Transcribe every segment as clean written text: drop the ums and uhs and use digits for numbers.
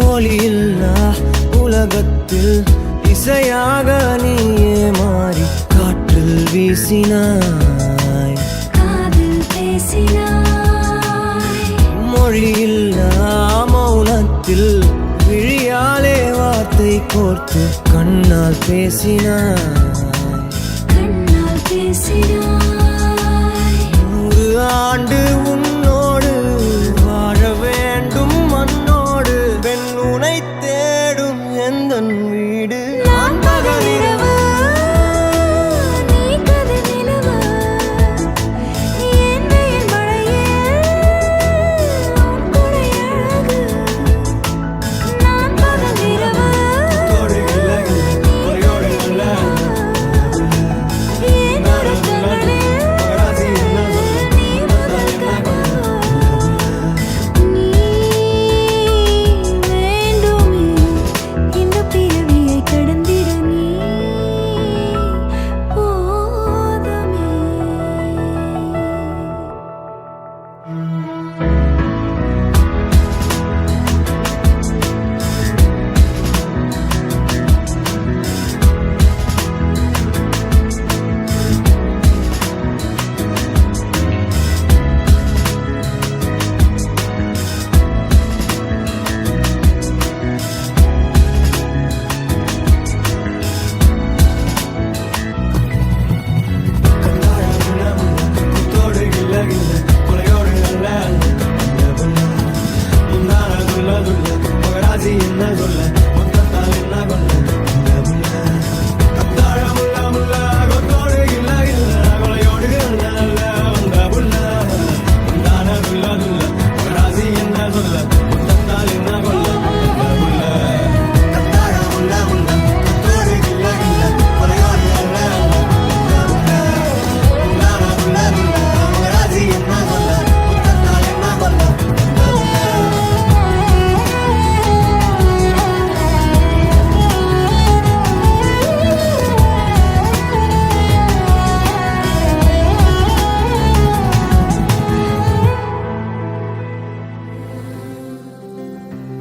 ஒளியில்லா உலகத்தில் இசையாக நீயே மாறி காற்றில் வீசினாய், காதில் பேசினாய். மொழியில்லா மௌனத்தில் விழியாலே வார்த்தை கோர்த்து கண்ணால் பேசினாய், கண்ணால் பேசினாய். 100 ஆண்டு உன்னோடு வாழ வேண்டும் மண்ணோடு. பெண் உனை தேடும் எந்தன் வீடு. நான் பகலிரவு, நீ கதிர் நிலவு. என் வெயில் மழையில் உன் கொடை அழகு. நான் பகலிரவு, என் உறக்கங்களில் நீ முதல் கனவு. நீ வேண்டுமே இந்த பிறவியை கடந்திட நீ போதுமே.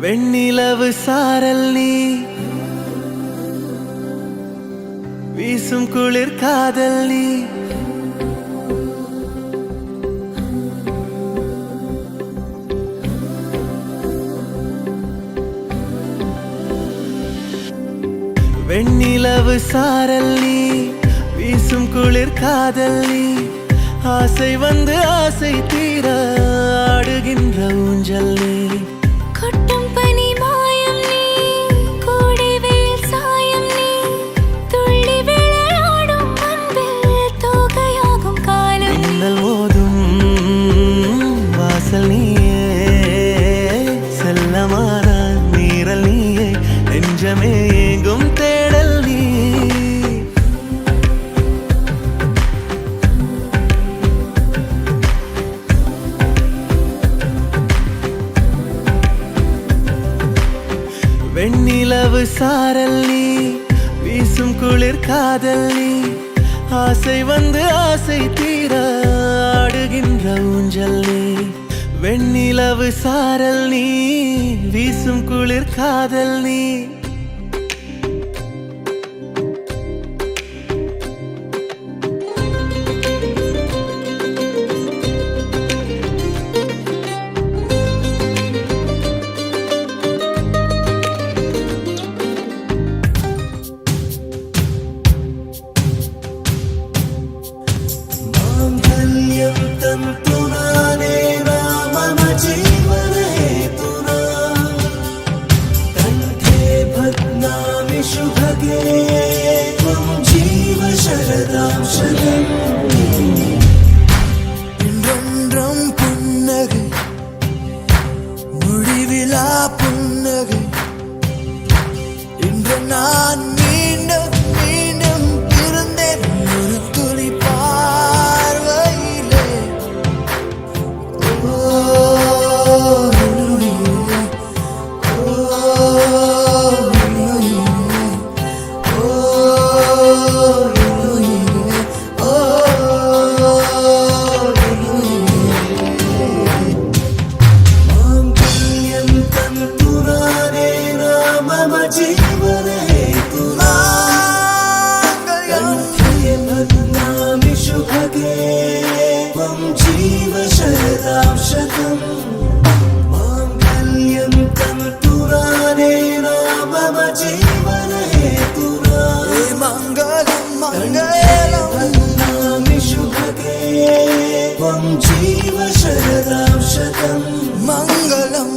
வெண்ணிலவு சாரல் நீ, வீசும் குளிர் காதல் நீ. வெண்ணிலவு சாரல் நீ, வீசும் குளிர் காதல் நீ. ஆசை வந்து ஆசை தீர ஆடுகின்ற ஊஞ்சல் நீ. கொட்டும் பனி மாயம் நீ, கோடை வெயில் சாயம் நீ. துள்ளி விளையாடும் அன்பில் தோகையாகும் காலம் நீ. மின்னல் மோதும் வாசல் நீயே, செல்லமான நீரல் நீயே, நெஞ்சமே எங்கும் தேடல் நீ. வெண்ணிலவு சாரல் நீ, வீசும் குளிர் காதல் நீ. ஆசை வந்து ஆசை தீர ஆடுகின்ற ஊஞ்சல் நீ. வெண்ணிலவு சாரல் நீ, வீசும் குளிர் காதல் நீ. जीवन हेतुना कंठे बदनामि शुभगे त्वं जीव शरदां शतम् माङ्गल्यं तन्तुरानेन मम जीवन हेतुना मङ्गलं मङ्गलं बदनामि शुभगे त्वं जीव शरदां शतम् मङ्गलम्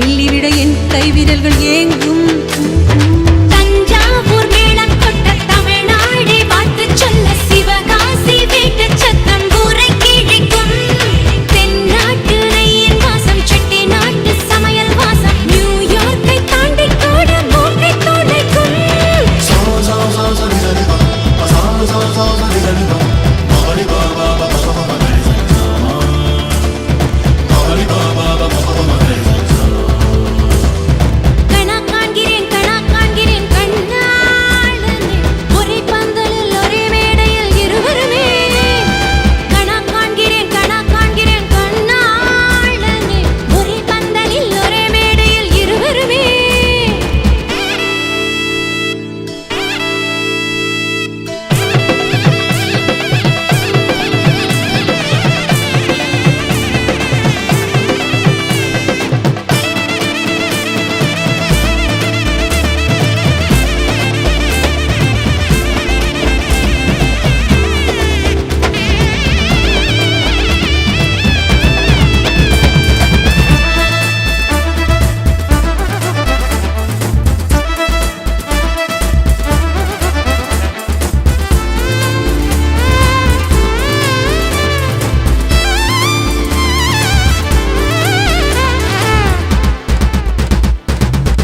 கிள்ளிவிட என் கைவிரல்கள் ஏங்கும். தஞ்சாவூர் மேளம் கொட்ட தமிழ்நாடே வாழ்த்து சொல்ல சிவகாசி வீட்டு சத்தம் ஊரை கிழிக்கும். தென்னாட்டு நெய்யின் வாசம் செட்டி நாட்டு சமையல் வாசம் நியூயார்க்கை தாண்டி கூட மூக்கை துடைக்கும்.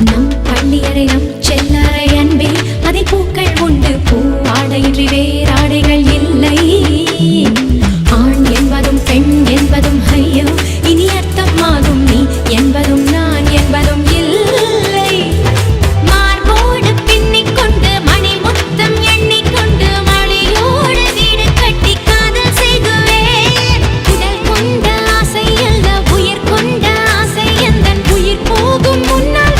நம் பள்ளியறை நம் செல்லறை அன்பே அதில் பூக்கள் உண்டு பூவாடையின்றி வேறாடைகள் இல்லை. ஆண் என்பதும் பெண் என்பதும் ஐயோ இனி அர்த்தமாகும் நீ என்பதும் நான் என்பதும் இல்லை. மார்போடு பின்னிக் கொண்டு மணி முத்தம் எண்ணிக்கொண்டு மணியோடு வீடு கட்டி காதல் செய்குவேன். உடல் கொண்ட ஆசை அல்ல உயிர் கொண்ட ஆசை எந்தன் உயிர் போகும் முன்னால்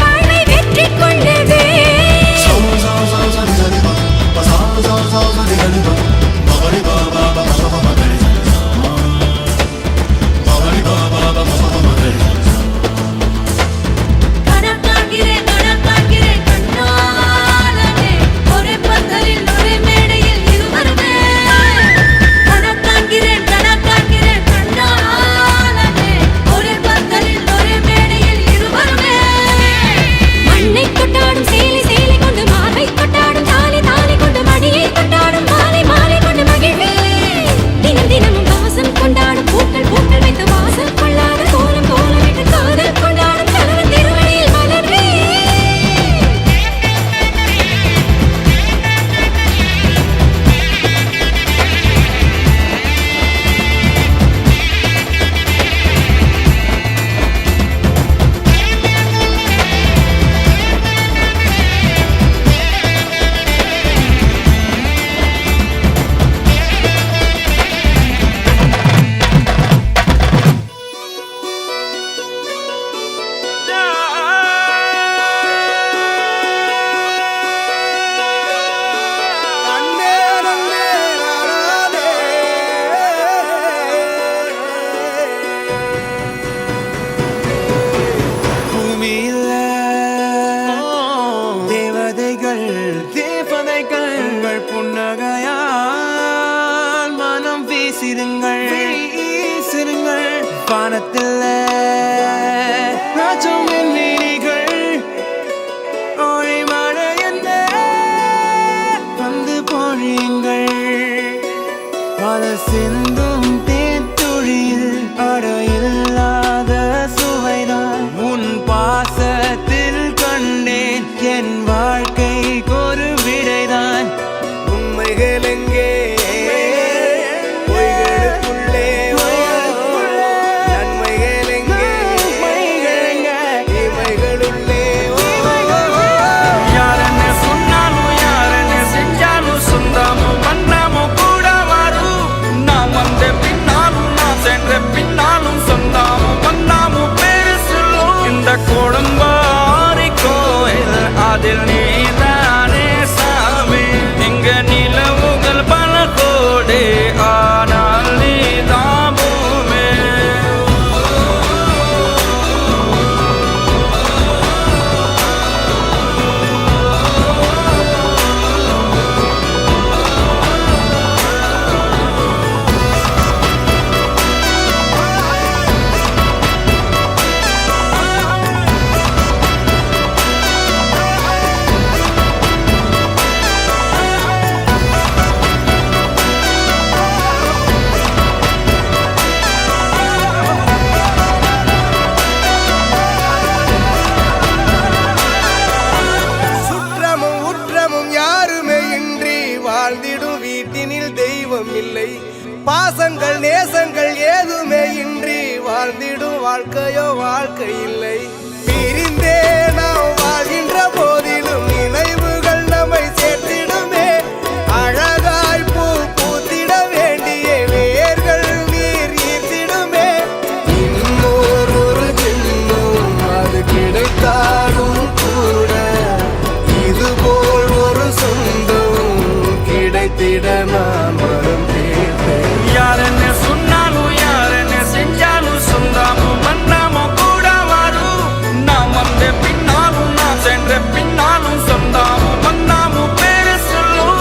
புன்னகையால் மனம் வீசிருங்கள் வானத்தில் ராஜம் என் வீணிகள் ஒளி மழை என்ன வந்து பொழியுங்கள். பல சிந்தும் தேத்துழியில் அடையில்லாத சுவைதான் உன் பாசத்தில் கண்டேன். என் வாழ்க்கைக்கு ஒரு விடைதான். உண்மைகள் எங்கே பொய்களுக்குள்ளே நன்மைகள் எங்கே இமைகளுள்ளே. யாரென்ன சொன்னாலும் யாரென்ன செஞ்சாலும் சொந்தமும் பண்ணாமும் கூட வரும். நான் வந்த பின்னாலும் நான் சென்ற பின்னாலும் சொந்தமும் பண்ணாமும் பேரு சொல்லும். இந்த கோடம்பாரி கோயில் அதில் நீதானே சாமி. இங்க நிலவுகள் பல கோடி ஆனால் நீதான் பூமி. பாசங்கள் நேசங்கள் ஏதுமே இன்றி வாழ்ந்திடும் வாழ்க்கையோ வாழ்க்கை இல்லை. பிரிந்தே நாம் வாழ்கின்ற போதிலும் நினைவுகள் நம்மை சேர்த்திடுமே. அழகாய் பூ பூத்திட வேண்டிய வேர்கள் நீர் ஈர்த்திடுமே. இன்னொரு ஜென்மம் அது கிடைத்தாலும் கூட இதுபோல் ஒரு சொந்தம் கிடைத்திட நான் வரம் தேர்ந்தேன். யார் என்ன சொன்னாலும் யார் என்ன செஞ்சாலும் சொந்தாமும் மன்னாமும் கூட வரும். நான் வந்த பின்னாலும் நான் சென்ற பின்னாலும் சொந்தாமும் மன்னாமும் பேரு சொல்லும்.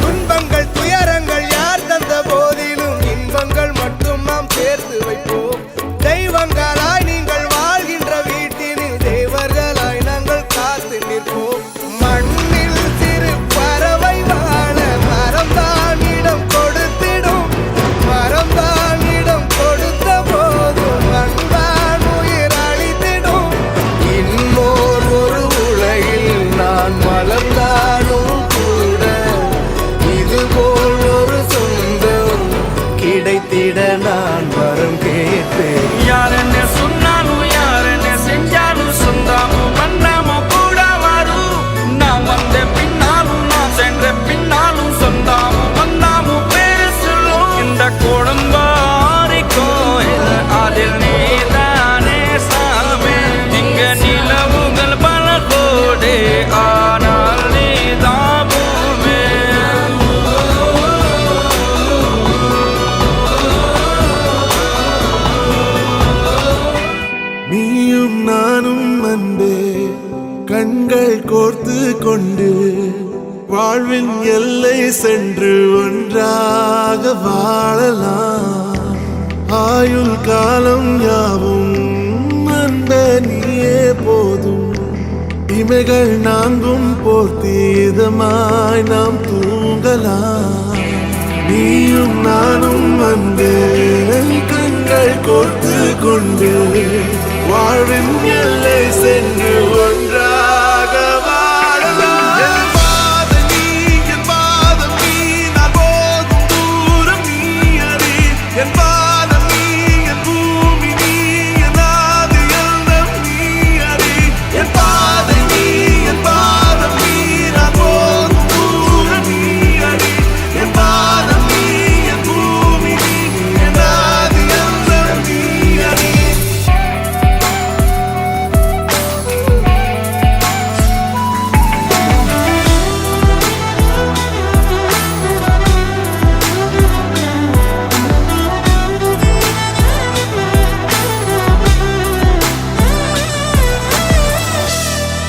துன்பங்கள் துயரங்கள் யார் தந்த போதிலும் இன்பங்கள் மட்டும் நாம் சேர்த்து வைப்போம். தெய்வங்களாய் நீங்கள் வாழ்கின்ற வீட்டினில் தேவர்களாய் நாங்கள் காத்து நிற்போம். மண்ணில் சிறு பறவை வாழ மரம்தான் இடம் கொடுத்திடும். மரம்தான் இடம் கொடுத்த போதும் அன்பான் உயிர் அளித்திடும். இன்னோர் ஒரு உலகில் நான் மலர்ந்தாலும் கூட இதுபோல் ஒரு சொந்தம் கிடைத்திட நான் வரம் கேட்பேன். யார் என்ன சொன்னாலும் யார் என்ன செஞ்சாலும் சொந்தாமும் மன்னாமும் கூட வரும். நான் வந்த பின்னாலும் நான் சென்ற பின்னாலும் சொந்தாமும் மன்னாமும் பேரு சொல்லும். இந்த குடும்பாரி கோயில் அதில் நீதானே சாமி. இங்க நிலவுகள் பல கோடி ஆனால் நீதான் பூமி. நீயும் நானும் அன்பே கண்கள் கோர்த்து கொண்டு வாழ்வின் எல்லை சென்று ஒன்றாக வாழலாம். ஆயுள் காலம் யாவும் அன்பே நீயே போதும். இமைகள் நான்கும் போர்த்தி இதமாய் நாம் தூங்கலாம். நீயும் நானும் அன்பே கண்கள் கோர்த்து கொண்டு வாழ்வின் எல்லை சென்று ஒன்றாக வாழலாம். என் பாதம் நீ, என் பாதம் நீ, நான் போகும் தூரம் நீ அறி. என் பாதம் நீ, என் பூமி நீ, என் ஆதி எல்லாம் நீ அறி. என் பாதம் நீ, என் பாதம் நீ, நான் போகும் தூரம் நீ அறி. என் பாதம் நீ, என் பூமி நீ, என் ஆதி எல்லாம் நீ அறி.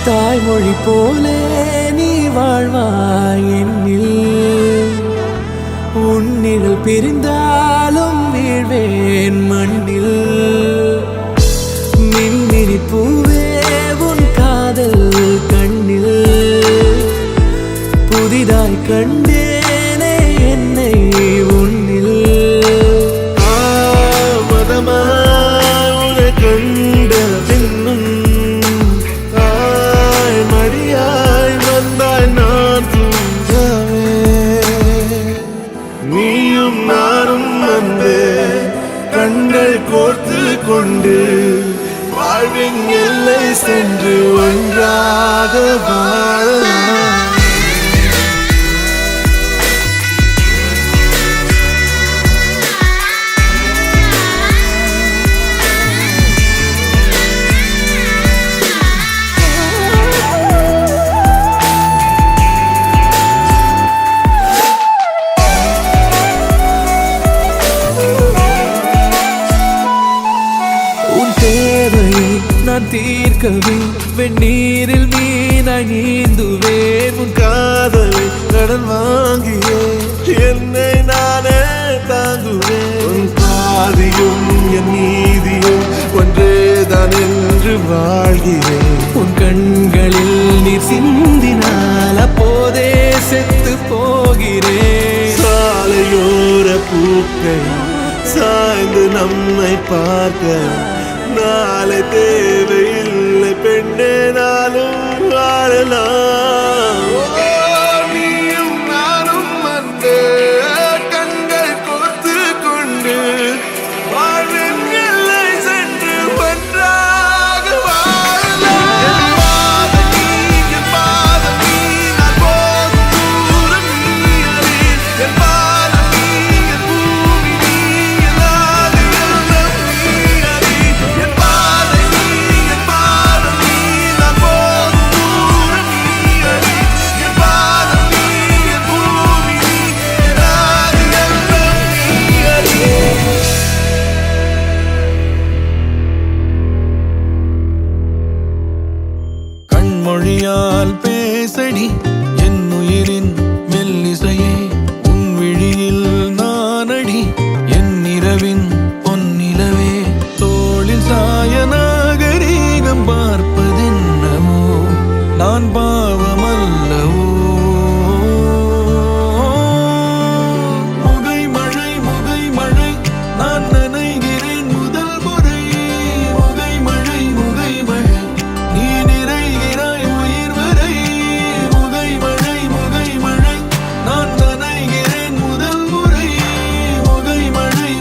தாய்மொழி போலே நீ வாழ்வாய் என்னில். உன்னிகள் பிரிந்தாலும் வீழ்வேன் மண்ணில். மின்மினி பூவே உன் காதல் கண்ணில் புதிதாய் கண்டேனே என்னை உன்னில். மதமாய் உன்னை கண்ட பின்னும் மடியாய் வந்தாய் நான் தூங்கவே. நீயும் நானும் அன்பே கண்கள் கோர்த்து கொண்டு வாழ்வின் எல்லை சென்று ஒன்றாக வாழலாம். நான் தீர்க்கவே வெந்நீரில் மீன நீந்துவேன் உன் காதலை கடன் வாங்கியே என்னை நானே தாங்குவேன் உன் பாதியும் என் நீதியும் ஒன்றேதான் என்று வாழ்கிறேன் உன் கண்களில் நீர் சிந்தினால் அப்போதே செத்து போகிறேன் சாலையோர பூக்கள் சாய்ந்து நம்மை பார்க்க நாளை தேவையில்லை பெண்ணே நாளும் வாழலாம் நீயும் நானும் வந்து கண்கள் கோர்த்து கொண்டு வாழ்வின் எல்லை சென்று ஒன்றாக வாழலாம் என் பாதம் நீ நான் போகும் தூரம் நீ அறி என் பாதம் நீ என் பூமி நீ என் ஆதி எல்லாம் நீ அறி என் பாதை நீ என் பாதம் நீ நான் போகும் தூரம் நீ அறி என் பாதம் நீ என் பூமி நீ என் ஆதி எல்லாம் நீ அறி கண்மொழியால் பேசடி என் உயிரின் மெல்லிசையே உன் விழியில் நானடி என் இரவின் பொன்னிலவே தோளில் சாய நாகரீகம் பார்ப்பதென்னமோ நான் பாவமல்லவோ முகை மழை நான் நனைகிறேன் முதல் முறை முகை மழை நீ நிறைகிறாய் உயிர் வரை முகை மழை நான் நனைகிறேன் முதல் முறை முகை மழை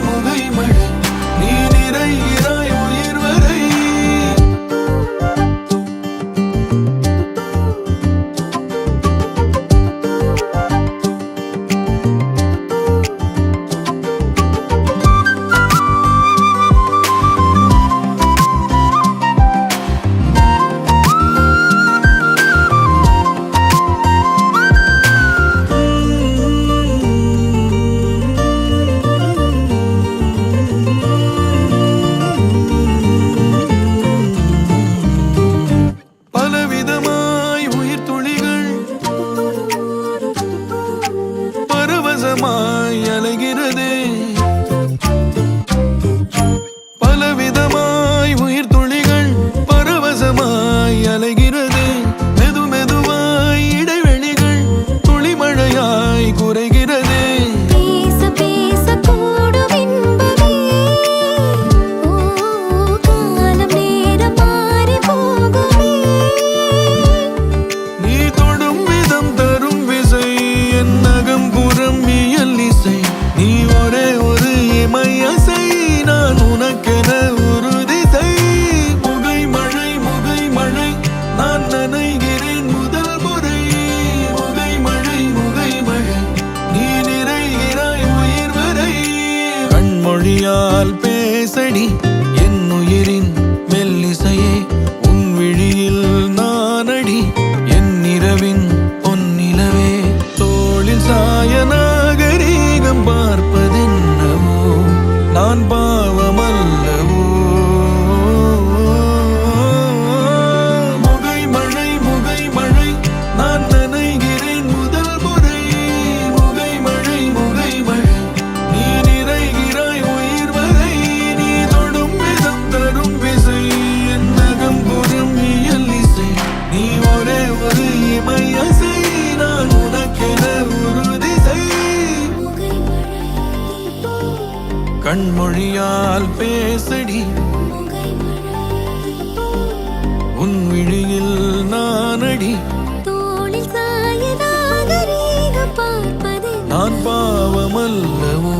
நீ நிறைகிறாய் உயிர் வரை பலவிதமாய் உயிர் துளிகள் பரவசமாய் அலைகிறதே பலவிதமாய் உயிர் துளிகள் பரவசமாய் அலைகிறதே மெதுவாய் இடைவெளிகள் துளிமழையாய் குறைகிறதே பேச கூடும் இன்பமே ஓ காலம் நேரம் மாறி போகுமே நீ தொடும் விதம் தரும் விசை என் நகம் புறம் இயல் இசை நீ ஒரே ஒரு இமையசை நான் உனக்கென ஒரு திசை முகை மழை நான் நனைகிறேன் முதல் முறை முகை மழை நீ நிறைகிறாய் உயிர் வரை கண்மொழியால் பேசடி என் உயிரின் மெல்லிசையே உன் விழியில் நானடி என் இரவின் பொன்னிலவே தோளில் சாய நாகரீகம் பார்ப்பதென்னவோ நான் பாவமல்லவோ முகை மழை நான் நனைகிறேன் முதல் முறை முகை மழை நீ நிறைகிறாய் உயிர் வரை நீ தொடும் விதம் தரும் விசை என் நகம் புறம் இயல் இசை நீ ஒரே ஒரு இமையசை நான் உனக்கென ஒரு திசை முகை கண்மொழியால் பேசடி முகை உன் விழியில் நானடி தோளில் சாய நாகரீகம் பார்ப்பதே நான் பாவமல்லவோ